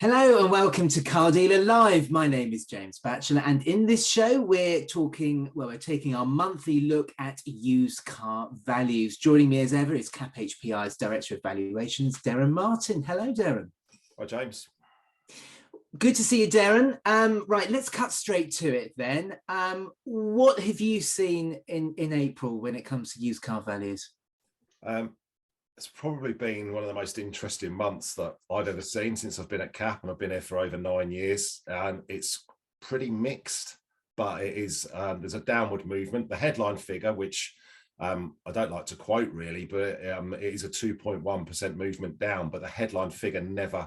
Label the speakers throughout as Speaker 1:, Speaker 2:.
Speaker 1: Hello and welcome to Car Dealer Live. My name is James Batchelor, and in this show we're taking our monthly look at used car values. Joining me as ever is CAP HPI's Director of Valuations, Derren Martin. Hello, Derren.
Speaker 2: Hi, James.
Speaker 1: Good to see you, Derren. Right, let's cut straight to it then. What have you seen in April when it comes to used car values?
Speaker 2: It's probably been one of the most interesting months that I've ever seen since I've been at CAP, and I've been here for over 9 years. And it's pretty mixed, but it is there's a downward movement. The headline figure, which I don't like to quote really, but it is a 2.1% movement down. But the headline figure never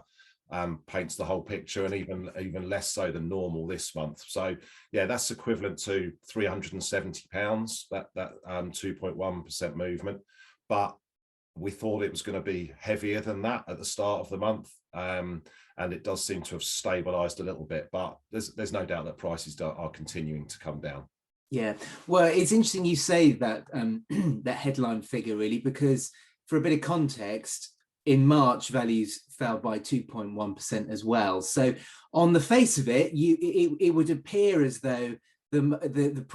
Speaker 2: paints the whole picture, and even less so than normal this month. So yeah, that's equivalent to £370. That 2.1% movement, but we thought it was going to be heavier than that at the start of the month, and it does seem to have stabilized a little bit, but there's no doubt that prices are continuing to come down.
Speaker 1: Yeah, well, it's interesting you say that that headline figure, really, because for a bit of context, in March values fell by 2.1% as well. So on the face of it, it would appear as though the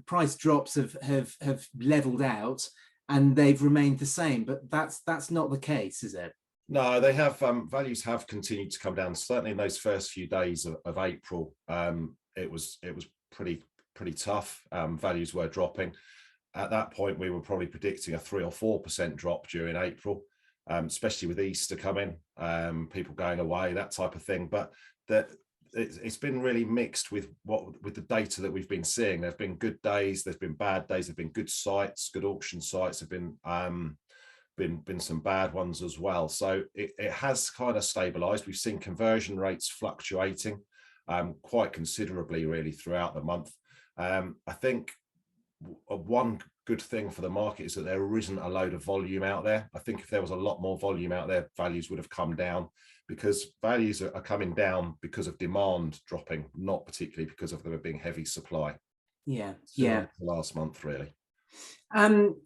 Speaker 1: price drops have leveled out and they've remained the same, but that's not the case, is it?
Speaker 2: No, they have. Values have continued to come down. Certainly in those first few days of April, it was pretty tough. Values were dropping. At that point, we were probably predicting a 3 or 4% drop during April, especially with Easter coming, people going away, that type of thing. But it's been really mixed with the data that we've been seeing. There've been good days, there's been bad days, there've been good sites, good auction sites, have been some bad ones as well. So it has kind of stabilized. We've seen conversion rates fluctuating quite considerably really throughout the month. I think one good thing for the market is that there isn't a load of volume out there. I think if there was a lot more volume out there, values would have come down, because values are coming down because of demand dropping, not particularly because of there being heavy supply.
Speaker 1: Yeah,
Speaker 2: Last month, really.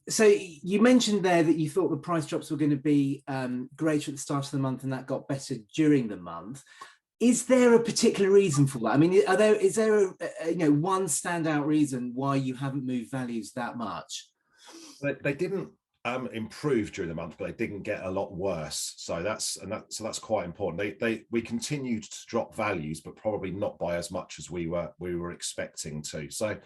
Speaker 1: So you mentioned there that you thought the price drops were going to be greater at the start of the month, and that got better during the month. Is there a particular reason for that? I mean, is there one standout reason why you haven't moved values that much?
Speaker 2: They didn't improve during the month, but they didn't get a lot worse. So that's quite important. We continued to drop values, but probably not by as much as we were expecting to. So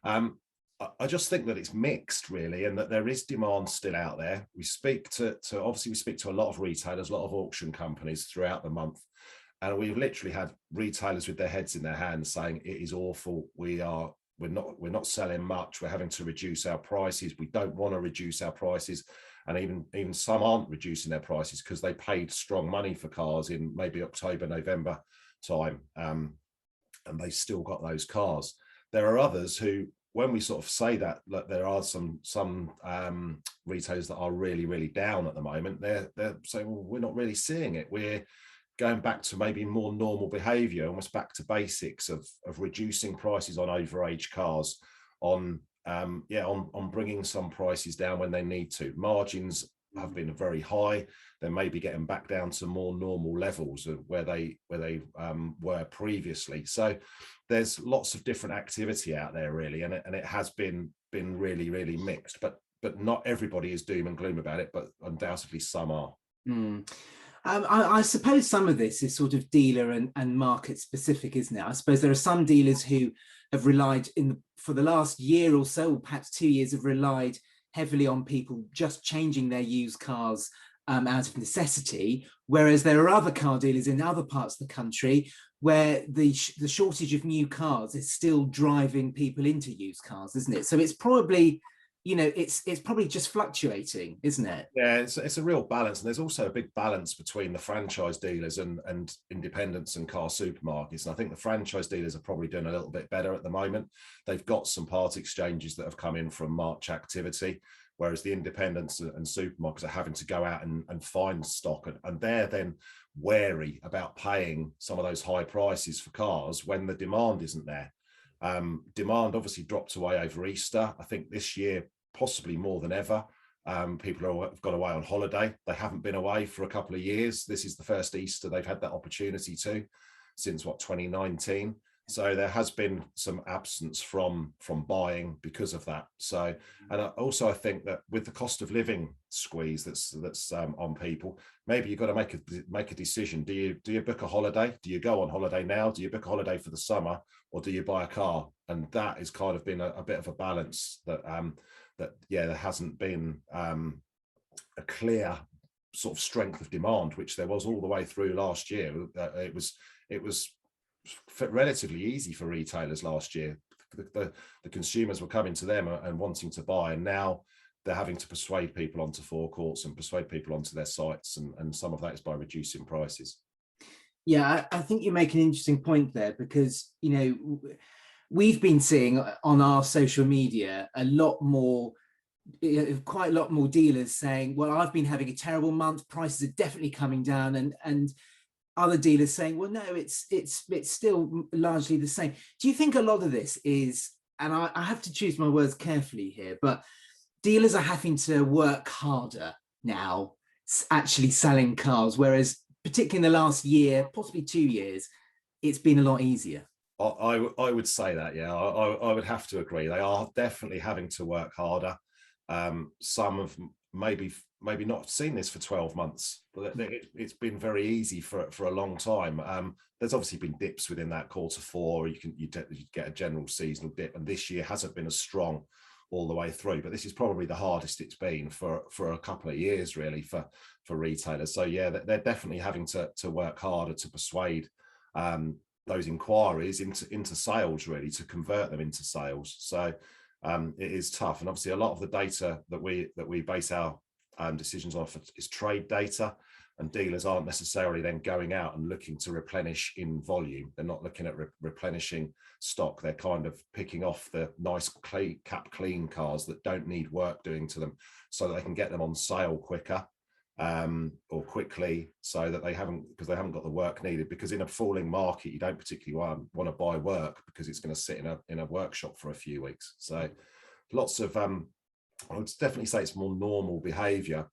Speaker 2: I just think that it's mixed really, and that there is demand still out there. We speak to a lot of retailers, a lot of auction companies throughout the month. And we've literally had retailers with their heads in their hands saying it is awful. We're not selling much. We're having to reduce our prices. We don't want to reduce our prices. And even some aren't reducing their prices because they paid strong money for cars in maybe October, November time. And they still got those cars. There are others who, when we sort of say that there are some retailers that are really, really down at the moment, they're saying, well, we're not really seeing it. We're going back to maybe more normal behavior, almost back to basics of reducing prices on overage cars, on bringing some prices down when they need to. Margins have been very high. They may be getting back down to more normal levels of where they were previously. So there's lots of different activity out there really, and it has been really, really mixed, but not everybody is doom and gloom about it, but undoubtedly some are.
Speaker 1: I suppose some of this is sort of dealer and market specific, isn't it? I suppose there are some dealers who have relied for the last year or so, or perhaps 2 years, have relied heavily on people just changing their used cars out of necessity, whereas there are other car dealers in other parts of the country where the shortage of new cars is still driving people into used cars, isn't it? So it's probably, it's probably just fluctuating, isn't it?
Speaker 2: Yeah, it's a real balance. And there's also a big balance between the franchise dealers and independents and car supermarkets. And I think the franchise dealers are probably doing a little bit better at the moment. They've got some part exchanges that have come in from March activity, whereas the independents and supermarkets are having to go out and find stock. And they're then wary about paying some of those high prices for cars when the demand isn't there. Demand obviously dropped away over Easter. I think this year, possibly more than ever. People have gone away on holiday. They haven't been away for a couple of years. This is the first Easter they've had that opportunity to since 2019. So there has been some absence from buying because of that. So, and also I think that with the cost of living squeeze that's on people, maybe you've got to make a decision. Do you book a holiday? Do you go on holiday now? Do you book a holiday for the summer, or do you buy a car? And that has kind of been a bit of a balance that there hasn't been a clear sort of strength of demand, which there was all the way through last year. It was relatively easy for retailers last year. The consumers were coming to them and wanting to buy, and now they're having to persuade people onto forecourts and persuade people onto their sites, and some of that is by reducing prices.
Speaker 1: Yeah, I think you make an interesting point there, because we've been seeing on our social media quite a lot more dealers saying, well, I've been having a terrible month, prices are definitely coming down, and other dealers saying, well, no, it's still largely the same. Do you think a lot of this is, and I have to choose my words carefully here, but dealers are having to work harder now actually selling cars, whereas particularly in the last year, possibly 2 years, it's been a lot easier?
Speaker 2: I would say that, yeah, I would have to agree. They are definitely having to work harder. Some have maybe not seen this for 12 months, but it's been very easy for a long time. There's obviously been dips within that Q4. You get a general seasonal dip, and this year hasn't been as strong all the way through, but this is probably the hardest it's been for a couple of years, really, for retailers. So yeah, they're definitely having to work harder to persuade those inquiries into sales, really, to convert them into sales. So it is tough, and obviously a lot of the data that we base our decisions off is trade data, and dealers aren't necessarily then going out and looking to replenish in volume. They're not looking at replenishing stock. They're kind of picking off the nice cap clean cars that don't need work doing to them, so that they can get them on sale quicker or quickly, so that they haven't got the work needed. Because in a falling market, you don't particularly want to buy work, because it's going to sit in a workshop for a few weeks. So lots of I would definitely say it's more normal behavior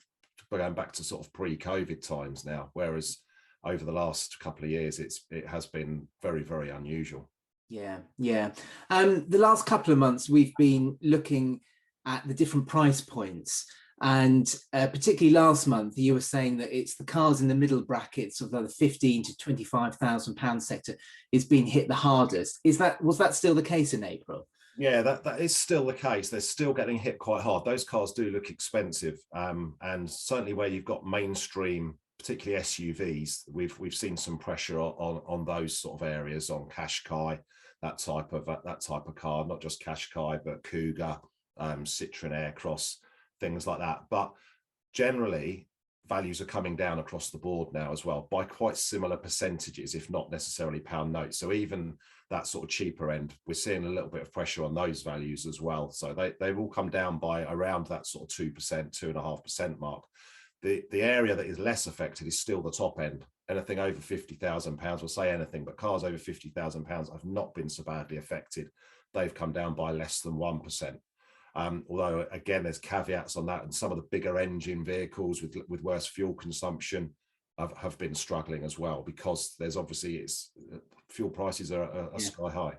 Speaker 2: going back to sort of pre-COVID times now, whereas over the last couple of years it has been very, very unusual.
Speaker 1: Yeah. The last couple of months we've been looking at the different price points, and particularly last month you were saying that it's the cars in the middle brackets of the 15 to 25,000 pound sector is being hit the hardest. Was that still the case in April?
Speaker 2: Yeah, that is still the case. They're still getting hit quite hard. Those cars do look expensive, and certainly where you've got mainstream, particularly SUVs, we've seen some pressure on those sort of areas, on Qashqai, that type of car, not just Qashqai, but Kuga, Citroen Aircross, things like that. But generally, values are coming down across the board now as well, by quite similar percentages, if not necessarily pound notes. So even that sort of cheaper end, we're seeing a little bit of pressure on those values as well. So they've all come down by around that sort of 2%, 2.5% mark. The area that is less affected is still the top end. Anything over £50,000, we'll say anything, but cars over £50,000 have not been so badly affected. They've come down by less than 1%. Although again, there's caveats on that, and some of the bigger engine vehicles with worse fuel consumption have been struggling as well, because there's obviously fuel prices are sky high.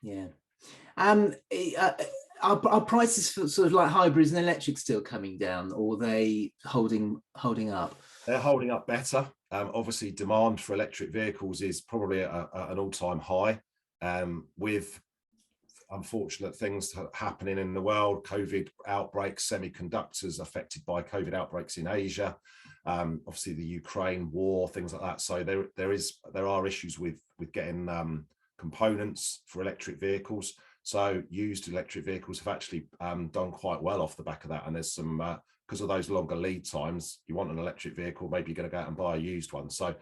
Speaker 1: Yeah. Are prices for sort of like hybrids and electrics still coming down, or are they holding up?
Speaker 2: They're holding up better. Obviously, demand for electric vehicles is probably an all-time high, with unfortunate things happening in the world, COVID outbreaks, semiconductors affected by COVID outbreaks in Asia, obviously the Ukraine war, things like that. So there are issues with getting components for electric vehicles. So used electric vehicles have actually done quite well off the back of that. And there's some, because of those longer lead times, you want an electric vehicle, maybe you're going to go out and buy a used one. So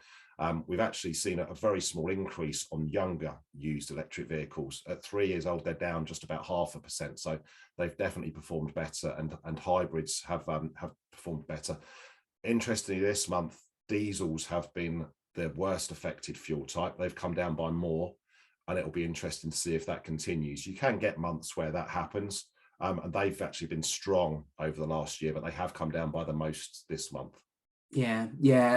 Speaker 2: we've actually seen a very small increase on younger used electric vehicles. At 3 years old, they're down just about 0.5%. So they've definitely performed better, and hybrids have performed better. Interestingly, this month, diesels have been the worst affected fuel type. They've come down by more, and it'll be interesting to see if that continues. You can get months where that happens, and they've actually been strong over the last year, but they have come down by the most this month.
Speaker 1: Yeah,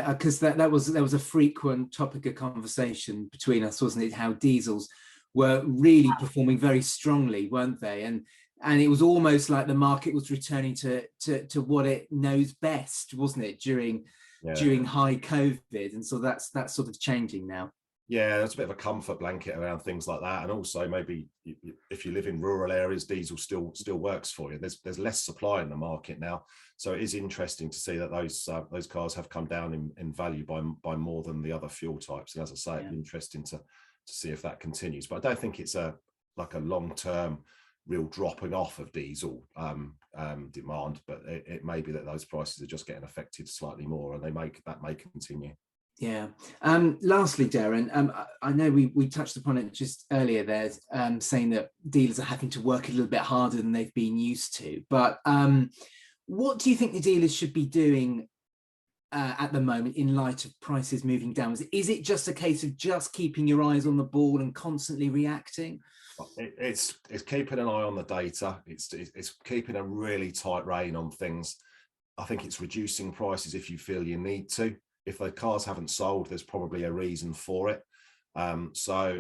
Speaker 1: because that was a frequent topic of conversation between us, wasn't it? How diesels were really performing very strongly, weren't they? And it was almost like the market was returning to what it knows best, wasn't it, during high COVID? And so that's sort of changing now.
Speaker 2: Yeah, there's a bit of a comfort blanket around things like that, and also maybe if you live in rural areas, diesel still works for you. There's less supply in the market now, so it is interesting to see that those cars have come down in value by more than the other fuel types. And as I say, it'd be interesting to see if that continues. But I don't think it's like a long-term real dropping off of diesel demand, but it may be that those prices are just getting affected slightly more, and that may continue.
Speaker 1: Yeah. Lastly, Derren, I know we touched upon it just earlier there, saying that dealers are having to work a little bit harder than they've been used to. But what do you think the dealers should be doing at the moment in light of prices moving downwards? Is it just a case of just keeping your eyes on the ball and constantly reacting?
Speaker 2: It's keeping an eye on the data. It's keeping a really tight rein on things. I think it's reducing prices if you feel you need to. If the cars haven't sold, there's probably a reason for it. So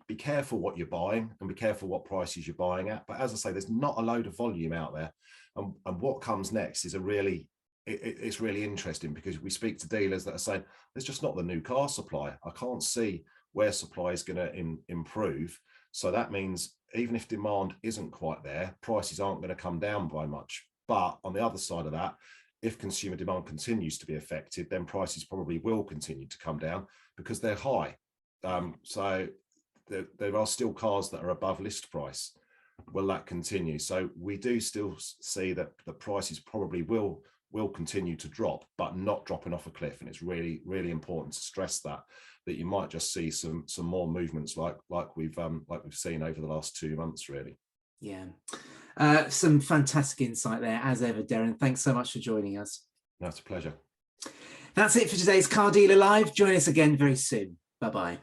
Speaker 2: be careful what you're buying, and be careful what prices you're buying at. But as I say, there's not a load of volume out there, and what comes next is it's really interesting, because we speak to dealers that are saying there's just not the new car supply. I can't see where supply is going to improve. So that means even if demand isn't quite there, prices aren't going to come down by much. But on the other side of that, if consumer demand continues to be affected, then prices probably will continue to come down because they're high. So there are still cars that are above list price. Will that continue? So we do still see that the prices probably will continue to drop, but not dropping off a cliff. And it's really, really important to stress that you might just see some more movements like we've seen over the last 2 months, really.
Speaker 1: Yeah. Some fantastic insight there, as ever, Derren. Thanks so much for joining us.
Speaker 2: No, it's a pleasure.
Speaker 1: That's it for today's Car Dealer Live. Join us again very soon. Bye-bye.